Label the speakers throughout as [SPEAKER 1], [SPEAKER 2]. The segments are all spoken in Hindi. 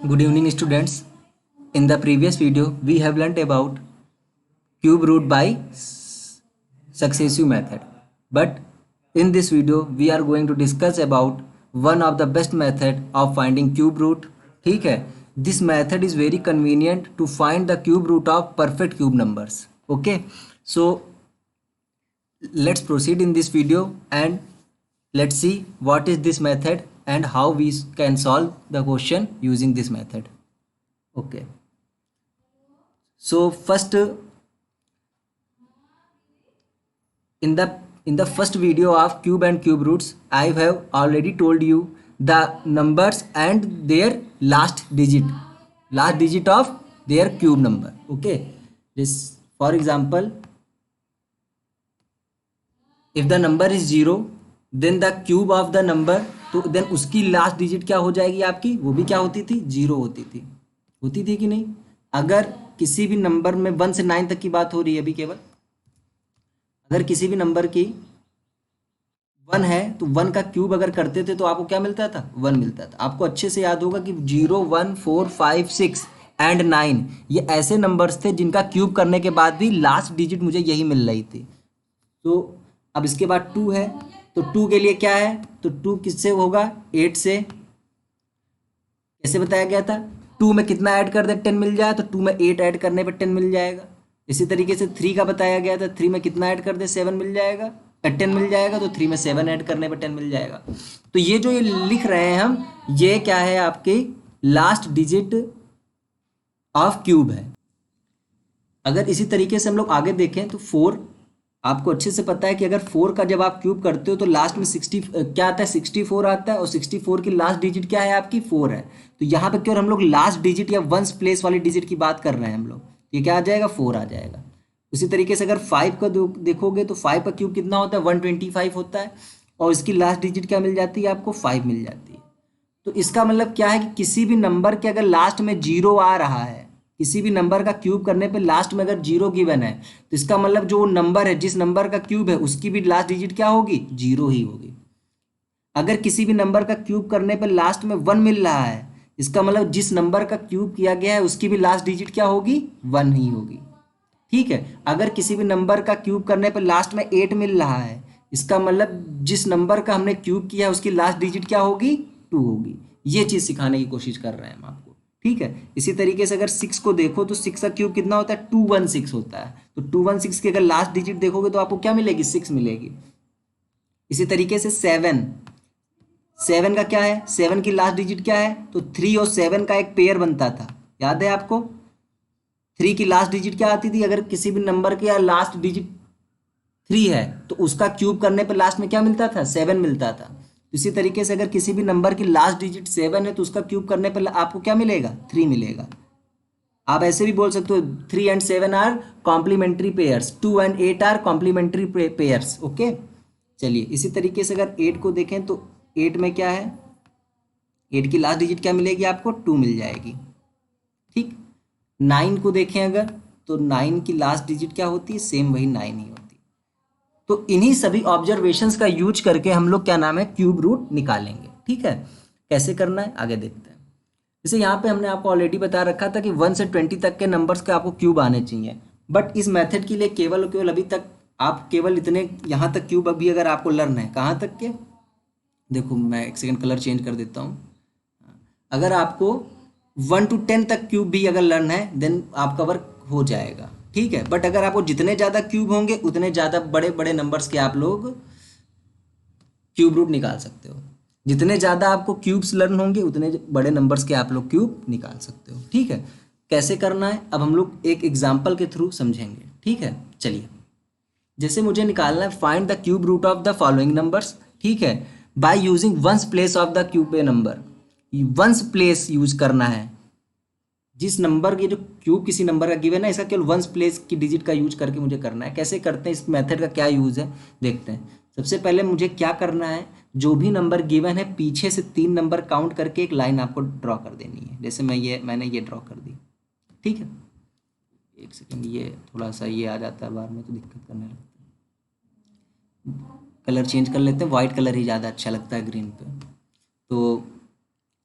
[SPEAKER 1] Good evening, students. In the previous video, we have learnt about cube root by successive method. But in this video, we are going to discuss about one of the best method of finding cube root. ठीक है? This method is very convenient to find the cube root of perfect cube numbers. Okay? So let's proceed in this video and let's see what is this method and how we can solve the question using this method. Okay, so first in the first video of cube and cube roots, I have already told you the numbers and their last digit of their cube number. Okay, this for example, if the number is 0 then the cube of the number, तो देन उसकी लास्ट डिजिट क्या हो जाएगी आपकी, वो भी क्या होती थी, 0 होती थी कि नहीं। अगर किसी भी नंबर में 1 से 9 तक की बात हो रही है अभी केवल, अगर किसी भी नंबर की 1 है तो 1 का क्यूब अगर करते थे तो आपको क्या मिलता था, 1 मिलता था। आपको अच्छे से याद होगा कि 0 1 4 5 6 एंड 9 ये ऐसे नंबर्स थे जिनका क्यूब करने के बाद भी लास्ट डिजिट मुझे यही मिल रही थी। तो अब इसके बाद 2 है, तो 2 के लिए क्या है, तो 2 किससे होगा, 8 से। कैसे बताया गया था, 2 में कितना ऐड कर दे 10 मिल जाए, तो 2 में 8 ऐड करने पर 10 मिल जाएगा। इसी तरीके से 3 का बताया गया था, 3 में कितना ऐड कर दे 7 मिल जाएगा, 10 मिल जाएगा, तो 3 में 7 ऐड करने पर 10 मिल जाएगा। तो ये जो ये लिख रहे हैं हम, ये क्या है, आपकी लास्ट डिजिट ऑफ क्यूब है। अगर इसी तरीके से हम लोग आगे देखें तो 4, आपको अच्छे से पता है कि अगर 4 का जब आप क्यूब करते हो तो लास्ट में 60 क्या आता है, 64 आता है, और 64 की लास्ट डिजिट क्या है आपकी, 4 है। तो यहाँ पे क्यों हम लोग लास्ट डिजिट या वंस प्लेस वाली डिजिट की बात कर रहे हैं हम लोग, ये क्या आ जाएगा, 4 आ जाएगा। उसी तरीके से अगर 5 का देखोगे तो 5 का क्यूब कितना होता है, 125 होता है, और इसकी लास्ट डिजिट क्या मिल जाती है आपको, 5 मिल जाती है। तो इसका मतलब क्या है कि किसी भी नंबर के अगर लास्ट में 0 आ रहा है, किसी भी नंबर का क्यूब करने पे लास्ट में अगर 0 गिवन है, तो इसका मतलब जो नंबर है, जिस नंबर का क्यूब है, उसकी भी लास्ट डिजिट क्या होगी, 0 ही होगी। अगर किसी भी नंबर का क्यूब करने पे लास्ट में 1 मिल रहा है, इसका मतलब जिस नंबर का क्यूब किया गया है उसकी भी लास्ट डिजिट क्या होगी, 1 ही होगी। ठीक है, अगर किसी भी नंबर का क्यूब करने पे लास्ट में 8 मिल रहा है, इसका मतलब जिस नंबर का हमने क्यूब किया है उसकी लास्ट डिजिट क्या होगी, 2 होगी। ये चीज़ सिखाने की कोशिश कर रहे हैं हम आपको। ठीक है, इसी तरीके से अगर 6 को देखो तो 6 का क्यूब कितना होता है, 216 होता है। तो 216 की अगर लास्ट डिजिट देखोगे तो आपको क्या मिलेगी, 6 मिलेगी। इसी तरीके से 7 का क्या है, 7 की लास्ट डिजिट क्या है, तो 3 और 7 का एक पेयर बनता था, याद है आपको। 3 की लास्ट डिजिट क्या आती थी, अगर किसी भी नंबर की लास्ट डिजिट 3 है तो उसका क्यूब करने पर लास्ट में क्या मिलता था, 7 मिलता था। इसी तरीके से अगर किसी भी नंबर की लास्ट डिजिट 7 है तो उसका क्यूब करने पर आपको क्या मिलेगा, 3 मिलेगा। आप ऐसे भी बोल सकते हो 3 and 7 are complementary pairs, 2 and 8 are complementary pairs. Okay, चलिए इसी तरीके से अगर 8 को देखें तो 8 में क्या है, 8 की लास्ट डिजिट क्या मिलेगी आपको, 2 मिल जाएगी। ठीक, 9 को देखें अगर, तो 9 की लास्ट डिजिट क्या होती है, सेम वही 9 ही होती है। तो इन्हीं सभी ऑब्जर्वेशंस का यूज करके हम लोग क्या नाम है, क्यूब रूट निकालेंगे। ठीक है, कैसे करना है आगे देखते हैं। जैसे यहाँ पे हमने आपको ऑलरेडी बता रखा था कि 1 से 20 तक के नंबर्स के आपको क्यूब आने चाहिए, बट इस मेथड के लिए केवल और केवल अभी तक आप केवल इतने यहाँ तक क्यूब अभी अगर आपको लर्न है, कहाँ तक के, देखो मैं एक सेकंड कलर चेंज कर देता हूँ। अगर आपको 1 to 10 तक क्यूब भी अगर लर्न है देन आपका वर्क हो जाएगा। ठीक है, बट अगर आपको जितने ज़्यादा क्यूब होंगे उतने ज़्यादा बड़े बड़े नंबर्स के आप लोग क्यूब रूट निकाल सकते हो। जितने ज़्यादा आपको क्यूब्स लर्न होंगे उतने बड़े नंबर्स के आप लोग क्यूब निकाल सकते हो। ठीक है, कैसे करना है अब हम लोग एक एग्जाम्पल के थ्रू समझेंगे। ठीक है, चलिए जैसे मुझे निकालना है find the cube root of the following numbers. ठीक है, by using once place of the cube a number, once place use करना है। जिस नंबर की जो क्यूब किसी नंबर का गिवन है, इसका केवल वंस प्लेस की डिजिट का यूज करके मुझे करना है। कैसे करते हैं, इस मेथड का क्या यूज है देखते हैं। सबसे पहले मुझे क्या करना है, जो भी नंबर गिवन है पीछे से 3 नंबर काउंट करके एक लाइन आपको ड्रॉ कर देनी है। जैसे मैंने ये ड्रॉ कर दी। ठीक है, एक सेकेंड, ये थोड़ा सा ये आ जाता है बाहर में तो दिक्कत करने लगता है। कलर चेंज कर लेते हैं, वाइट कलर ही ज़्यादा अच्छा लगता है ग्रीन पे। तो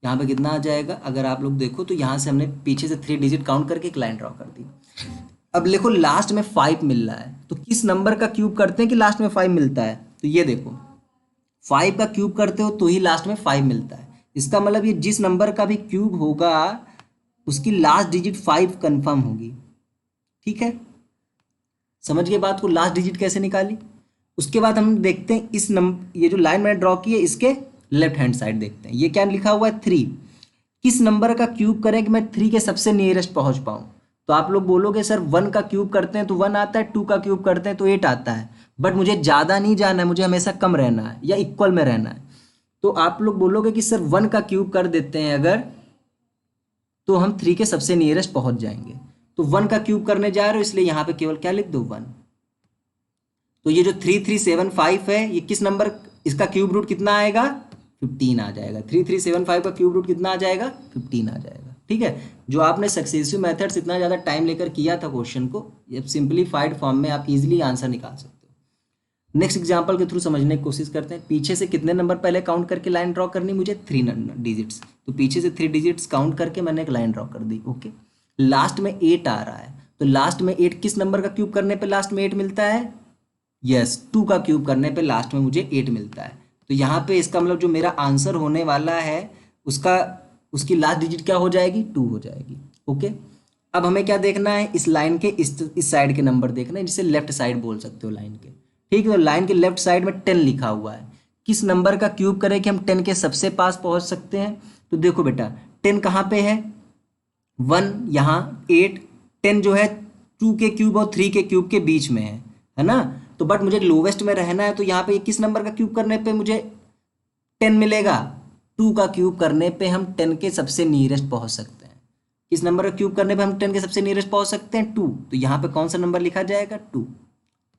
[SPEAKER 1] यहाँ पे कितना आ जाएगा, अगर आप लोग देखो तो यहाँ से हमने पीछे से 3 डिजिट काउंट करके एक लाइन ड्रॉ कर दी। अब देखो लास्ट में 5 मिल रहा है, तो किस नंबर का क्यूब करते हैं कि लास्ट में 5 मिलता है, तो ये देखो 5 का क्यूब करते हो तो ही लास्ट में 5 मिलता है। इसका मतलब ये जिस नंबर का भी क्यूब होगा उसकी लास्ट डिजिट 5 कंफर्म होगी। ठीक है, समझ गए बात को, लास्ट डिजिट कैसे निकाली। उसके बाद हम देखते हैं इस नंबर, ये जो लाइन मैंने ड्रॉ की है इसके लेफ्ट हैंड साइड देखते हैं, ये क्या लिखा हुआ है 3। किस नंबर का क्यूब करें कि मैं 3 के सबसे नियरेस्ट पहुंच पाऊं, तो आप लोग बोलोगे सर 1 का क्यूब करते हैं तो 1 आता है, 2 का क्यूब करते हैं तो 8 आता है, बट मुझे ज़्यादा नहीं जाना है, मुझे हमेशा कम रहना है या इक्वल में रहना है। तो आप लोग बोलोगे कि सर 1 का क्यूब कर देते हैं अगर, तो हम 3 के सबसे नियरेस्ट पहुंच जाएंगे। तो 1 का क्यूब करने जा रहे हो इसलिए यहाँ पे केवल क्या लिख दो 1। तो ये जो 3375 है ये किस नंबर, इसका क्यूब रूट कितना आएगा 15 आ जाएगा। 3375 का क्यूब रूट कितना आ जाएगा 15 आ जाएगा। ठीक है, जो आपने सक्सेसिव मेथड्स इतना ज़्यादा टाइम लेकर किया था क्वेश्चन को, ये सिंपलीफाइड फॉर्म में आप इजीली आंसर निकाल सकते हो। नेक्स्ट एग्जांपल के थ्रू समझने की कोशिश करते हैं। पीछे से कितने नंबर पहले काउंट करके लाइन ड्रॉ करनी, मुझे 3 डिजिट्स, तो पीछे से 3 डिजिट्स काउंट करके मैंने एक लाइन ड्रॉ कर दी। ओके, लास्ट में 8 आ रहा है, तो लास्ट में 8 किस नंबर का क्यूब करने पे लास्ट में 8 मिलता है, यस 2 का क्यूब करने पे लास्ट में मुझे 8 मिलता है। तो यहाँ पे इसका मतलब जो मेरा आंसर होने वाला है उसका, उसकी लास्ट डिजिट क्या हो जाएगी 2 हो जाएगी। ओके, अब हमें क्या देखना है, इस लाइन के इस साइड के नंबर देखना है, जिसे लेफ्ट साइड बोल सकते हो लाइन के। ठीक है, तो लाइन के लेफ्ट साइड में 10 लिखा हुआ है, किस नंबर का क्यूब करें कि हम 10 के सबसे पास पहुंच सकते हैं। तो देखो बेटा 10 कहाँ पे है, 1 यहाँ 8, 10 जो है 2 के क्यूब और 3 के क्यूब के बीच में है ना। तो बट मुझे लोवेस्ट में रहना है, तो यहाँ पे किस नंबर का क्यूब करने पे मुझे 10 मिलेगा, 2 का क्यूब करने पे हम 10 के सबसे नियरेस्ट पहुंच सकते हैं। किस नंबर का क्यूब करने पे हम 10 के सबसे नियरेस्ट पहुंच सकते हैं 2, तो यहाँ पे कौन सा नंबर लिखा जाएगा 2।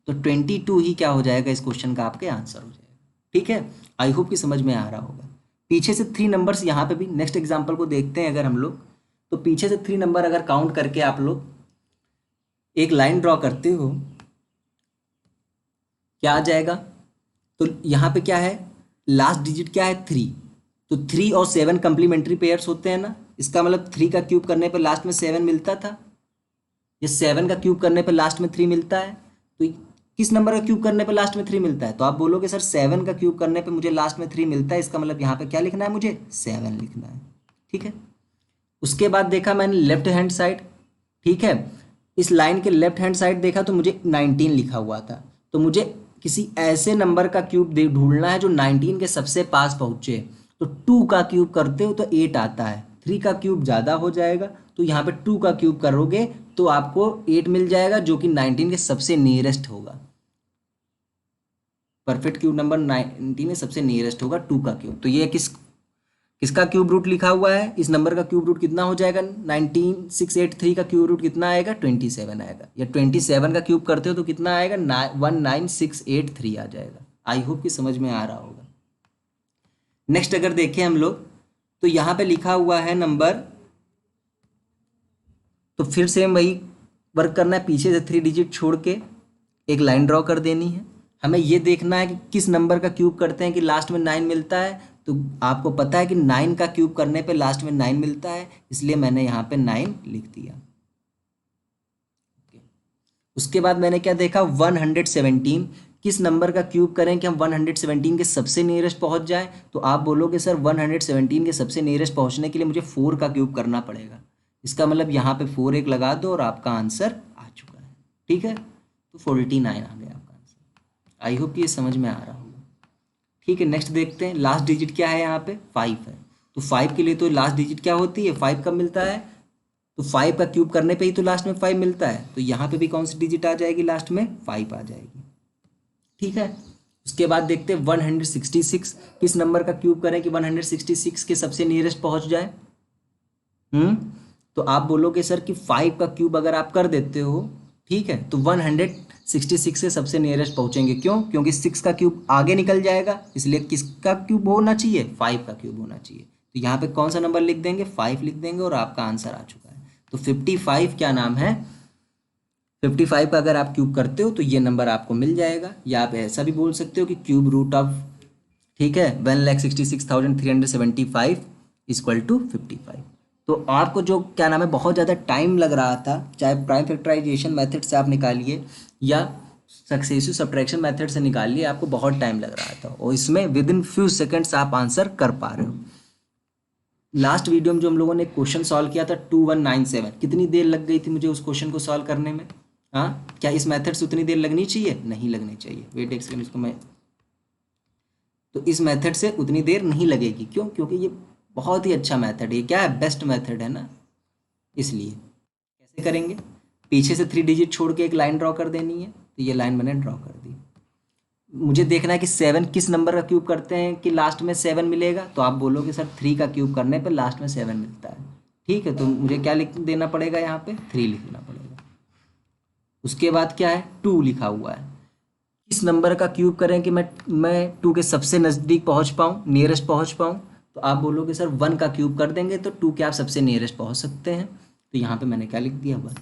[SPEAKER 1] तो 22 ही क्या हो जाएगा इस क्वेश्चन का आपके आंसर हो जाएगा। ठीक है, आई होप कि समझ में आ रहा होगा। पीछे से 3 नंबर्स यहाँ पे भी नेक्स्ट एग्जाम्पल को देखते हैं अगर हम लोग, तो पीछे से 3 नंबर अगर काउंट करके आप लोग एक लाइन ड्रॉ करते हो क्या आ जाएगा। तो यहाँ पे क्या है, लास्ट डिजिट क्या है 3, तो 3 और 7 कंप्लीमेंट्री पेयर्स होते हैं ना, इसका मतलब 3 का क्यूब करने पे लास्ट में 7 मिलता था, ये 7 का क्यूब करने पे लास्ट में 3 मिलता है। तो किस नंबर का क्यूब करने पे लास्ट में 3 मिलता है, तो आप बोलोगे सर 7 का क्यूब करने पे मुझे लास्ट में 3 मिलता है, इसका मतलब यहाँ पे क्या लिखना है मुझे 7 लिखना है। ठीक है, उसके बाद देखा मैंने लेफ्ट हैंड साइड, ठीक है, इस लाइन के लेफ्ट हैंड साइड देखा तो मुझे 19 लिखा हुआ था, तो मुझे किसी ऐसे नंबर का क्यूब ढूंढना है जो 19 के सबसे पास पहुंचे। तो 2 का क्यूब करते हो तो 8 आता है, 3 का क्यूब ज़्यादा हो जाएगा, तो यहाँ पे 2 का क्यूब करोगे तो आपको 8 मिल जाएगा जो कि 19 के सबसे नियरेस्ट होगा। परफेक्ट क्यूब नंबर 19 में सबसे नियरेस्ट होगा 2 का क्यूब। तो ये किसका क्यूब रूट लिखा हुआ है, इस नंबर का क्यूब रूट कितना हो जाएगा 19683 का क्यूब रूट कितना आएगा 27 आएगा, या 27 का क्यूब करते हो तो कितना आएगा 19683 आ जाएगा। आई होप कि समझ में आ रहा होगा। नेक्स्ट अगर देखें हम लोग तो यहाँ पे लिखा हुआ है नंबर, तो फिर से वही वर्क करना है, पीछे से 3 डिजिट छोड़ के एक लाइन ड्रॉ कर देनी है। हमें ये देखना है कि किस नंबर का क्यूब करते हैं कि लास्ट में 9 मिलता है, तो आपको पता है कि 9 का क्यूब करने पे लास्ट में 9 मिलता है, इसलिए मैंने यहाँ पे 9 लिख दिया। उसके बाद मैंने क्या देखा 117, किस नंबर का क्यूब करें कि हम 117 के सबसे नियरेस्ट पहुँच जाए, तो आप बोलोगे सर 117 के सबसे नियरेस्ट पहुँचने के लिए मुझे 4 का क्यूब करना पड़ेगा, इसका मतलब यहाँ पे 4 एक लगा दो और आपका आंसर आ चुका है। ठीक है, तो 49 आ गया आपका आंसर। आई होप कि ये समझ में आ रहा होगा। ठीक है, नेक्स्ट देखते हैं, लास्ट डिजिट क्या है यहाँ पे 5 है, तो 5 के लिए तो लास्ट डिजिट क्या होती है 5 कब मिलता है, तो 5 का क्यूब करने पे ही तो लास्ट में 5 मिलता है, तो यहाँ पे भी कौन सी डिजिट आ जाएगी लास्ट में 5 आ जाएगी। ठीक है, उसके बाद देखते हैं 166, किस नंबर का क्यूब करें कि 166 के सबसे नियरेस्ट पहुँच जाए। तो आप बोलोगे सर कि 5 का क्यूब अगर आप कर देते हो, ठीक है, तो 166 से सबसे नियरेस्ट पहुंचेंगे, क्यों, क्योंकि 6 का क्यूब आगे निकल जाएगा, इसलिए किसका क्यूब होना चाहिए 5 का क्यूब होना चाहिए। तो यहाँ पे कौन सा नंबर लिख देंगे 5 लिख देंगे और आपका आंसर आ चुका है। तो 55 क्या नाम है, 55 का अगर आप क्यूब करते हो तो ये नंबर आपको मिल जाएगा, या आप ऐसा भी बोल सकते हो कि क्यूब रूट ऑफ, ठीक है, 1,66,375 इक्वल टू 55। तो आपको जो क्या नाम है बहुत ज़्यादा टाइम लग रहा था, चाहे प्राइम फैक्टराइजेशन मेथड से आप निकालिए या सक्सेसिव सब्ट्रैक्शन मेथड से निकालिए, आपको बहुत टाइम लग रहा था और इसमें विद इन फ्यू सेकेंड्स आप आंसर कर पा रहे हो। लास्ट वीडियो में जो हम लोगों ने क्वेश्चन सॉल्व किया था 2197, कितनी देर लग गई थी मुझे उस क्वेश्चन को सॉल्व करने में? हाँ, क्या इस मेथड से उतनी देर लगनी चाहिए? नहीं लगनी चाहिए। वेट एक सेकंड, इसको मैं, तो इस मेथड से उतनी देर नहीं लगेगी। क्यों? क्योंकि ये बहुत ही अच्छा मेथड है। क्या है? बेस्ट मेथड है ना, इसलिए। कैसे करेंगे? पीछे से 3 डिजिट छोड़ के एक लाइन ड्रॉ कर देनी है, तो ये लाइन मैंने ड्रॉ कर दी। मुझे देखना है कि 7 किस नंबर का क्यूब करते हैं कि लास्ट में 7 मिलेगा, तो आप बोलोगे सर 3 का क्यूब करने पर लास्ट में 7 मिलता है। ठीक है, तो मुझे क्या लिख देना पड़ेगा? यहाँ पे 3 लिखना पड़ेगा। उसके बाद क्या है? 2 लिखा हुआ है। किस नंबर का क्यूब करें कि मैं 2 के सबसे नज़दीक पहुँच पाऊँ, नियरेस्ट पहुँच पाऊँ? तो आप बोलोगे सर 1 का क्यूब कर देंगे तो 2 के आप सबसे नियरेस्ट पहुँच सकते हैं। तो यहाँ पे मैंने क्या लिख दिया? 1।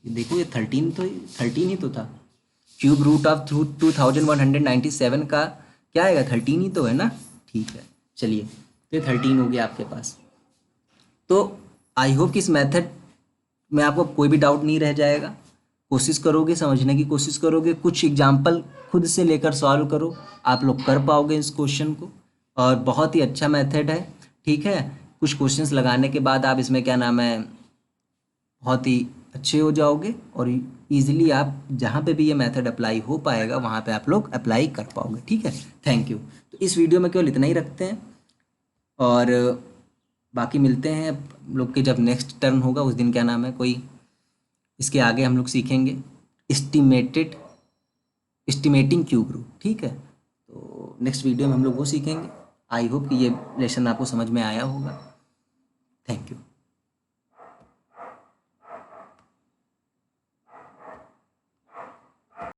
[SPEAKER 1] ये देखो, ये 13 ही तो था। क्यूब रूट ऑफ 2197 का क्या आएगा? 13 ही तो है ना। ठीक है, चलिए, तो ये 13 हो गया आपके पास। तो आई होप कि इस मेथड में आपको कोई भी डाउट नहीं रह जाएगा। कोशिश करोगे, समझने की कोशिश करोगे, कुछ एग्जाम्पल खुद से लेकर सॉल्व करो, आप लोग कर पाओगे इस क्वेश्चन को। और बहुत ही अच्छा मेथड है। ठीक है, कुछ क्वेश्चंस लगाने के बाद आप इसमें क्या नाम है बहुत ही अच्छे हो जाओगे और इजीली आप जहाँ पे भी ये मेथड अप्लाई हो पाएगा वहाँ पे आप लोग अप्लाई कर पाओगे। ठीक है, थैंक यू। तो इस वीडियो में केवल इतना ही रखते हैं और बाकी मिलते हैं हम लोग के जब नेक्स्ट टर्न होगा उस दिन क्या नाम है कोई इसके आगे हम लोग सीखेंगे एस्टिमेटिंग क्यूब रूट। ठीक है, तो नेक्स्ट वीडियो में हम लोग वो सीखेंगे। आई होप कि ये लेसन आपको समझ में आया होगा। Thank you.